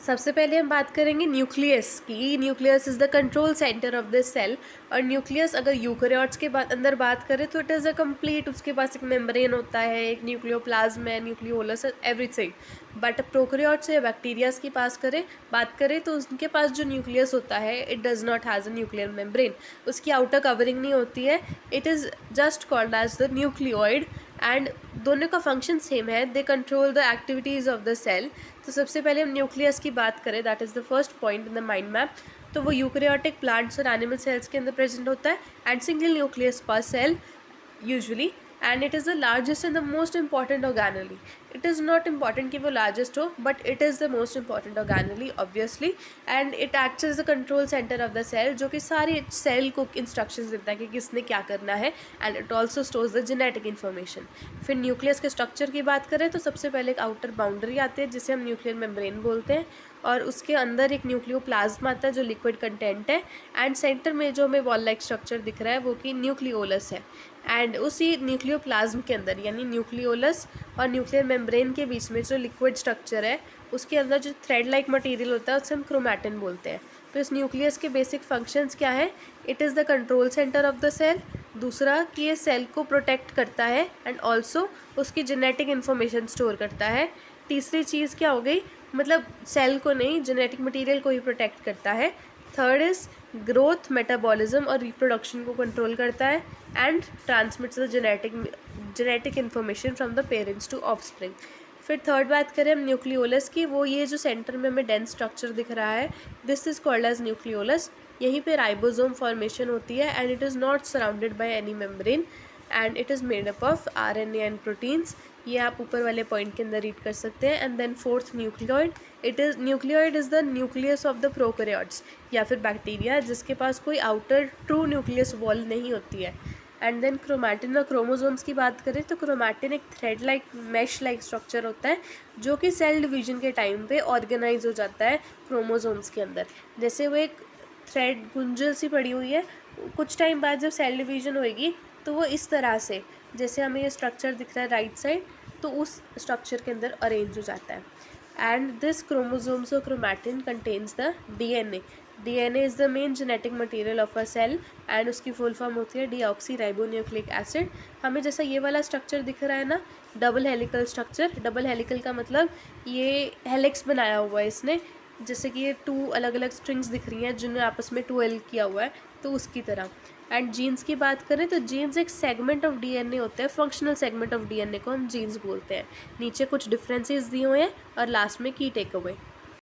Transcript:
सबसे पहले हम बात करेंगे न्यूक्लियस की। Nucleus is the control centre of this cell. और न्यूक्लियस अगर यूकेरियोट्स के बाद अंदर बात करें तो इट इज़ अ कंप्लीट, उसके पास एक मेम्ब्रेन होता है, एक न्यूक्लियोप्लाज्म है, न्यूक्लियोलस, एवरीथिंग। बट प्रोकैरियोट्स या बैक्टीरियाज की बात करें तो उनके पास जो न्यूक्लियस होता है it does not has a nuclear membrane. उसकी आउटर कवरिंग नहीं होती है। It is just called as the nucleoid. And दोनों का फंक्शन सेम है, they control the activities of the cell. तो सबसे पहले हम न्यूक्लियस की बात करें, that is the first point in the mind map. तो वो यूकेरियोटिक प्लांट्स और एनिमल सेल्स के अंदर प्रेजेंट होता है एंड सिंगल न्यूक्लियस पर cell usually, and it is the largest and the most important organelle. It is not important कि वो लार्जेस्ट हो, but it is the most important organelle obviously. And it acts as the control centre of the cell, जो कि सारी cell को instructions देता है कि किसने क्या करना है। And it also stores the genetic information. फिर न्यूक्लियस के स्ट्रक्चर की बात करें तो सबसे पहले एक आउटर बाउंड्री आती है जिसे हम न्यूक्लियर मेम्ब्रेन बोलते हैं, और उसके अंदर एक न्यूक्लियोप्लाज्म आता है जो लिक्विड कंटेंट है। एंड सेंटर में जो हमें वॉल लाइक स्ट्रक्चर दिख रहा है वो कि न्यूक्लियोलस है। एंड उसी न्यूक्लियोप्लाज्म के अंदर यानी न्यूक्लियोलस और न्यूक्लियर मेम्ब्रेन के बीच में जो लिक्विड स्ट्रक्चर है उसके अंदर जो थ्रेड लाइक मटेरियल होता है उसे हम क्रोमैटिन बोलते हैं। तो इस न्यूक्लियस के बेसिक फंक्शंस क्या है? It is the control centre of the cell. दूसरा कि ये सेल को प्रोटेक्ट करता है एंड ऑल्सो उसकी जेनेटिक इन्फॉर्मेशन स्टोर करता है। तीसरी चीज़ क्या हो गई, मतलब सेल को नहीं, जेनेटिक मटेरियल को ही प्रोटेक्ट करता है। थर्ड इज़ ग्रोथ, मेटाबॉलिज्म और रिप्रोडक्शन को कंट्रोल करता है and transmits the genetic information from the parents to offspring. फिर थर्ड बात करें हम न्यूक्लियोलस की, वो ये जो सेंटर में हमें डेंस स्ट्रक्चर दिख रहा है, this is called as nucleolus. यहीं पे राइबोसोम फॉर्मेशन होती है and it is not surrounded by any membrane and it is made up of RNA and proteins. ये आप ऊपर वाले पॉइंट के अंदर रीड कर सकते हैं। And then fourth nucleoid, nucleoid is the nucleus of the prokaryotes या फिर बैक्टीरिया जिसके पास कोई आउटर ट्रू न्यूक्लियस वॉल नहीं होती है। एंड देन क्रोमैटिन और क्रोमोसोम्स की बात करें तो क्रोमैटिन एक thread like mesh like structure होता है जो कि सेल डिवीजन के टाइम पे ऑर्गेनाइज हो जाता है क्रोमोसोम्स के अंदर। जैसे वो एक थ्रेड गुंजल सी पड़ी हुई है, कुछ टाइम बाद जब सेल डिवीजन होएगी तो वो इस तरह से, जैसे हमें ये स्ट्रक्चर दिख रहा है राइट साइड, तो उस स्ट्रक्चर के अंदर अरेंज हो जाता है। एंड दिस क्रोमोसोम्स और chromatin contains the DNA. DNA is the main genetic material of a cell and उसकी फुल फॉर्म होती है डीऑक्सी राइबोन्यूक्लिक एसिड। हमें जैसा ये वाला स्ट्रक्चर दिख रहा है ना, double helical structure, double helical का मतलब ये हेलिक्स बनाया हुआ है इसने, जैसे कि ये 2 अलग अलग स्ट्रिंग्स दिख रही हैं जिन्हें आपस में 12 किया हुआ है, तो उसकी तरह। एंड जीन्स की बात करें तो जीन्स एक सेगमेंट ऑफ डीएनए होता है, फंक्शनल सेगमेंट ऑफ डीएनए को हम जीन्स बोलते हैं। नीचे कुछ डिफरेंसेस दिए हुए हैं और लास्ट में की टेक अवे।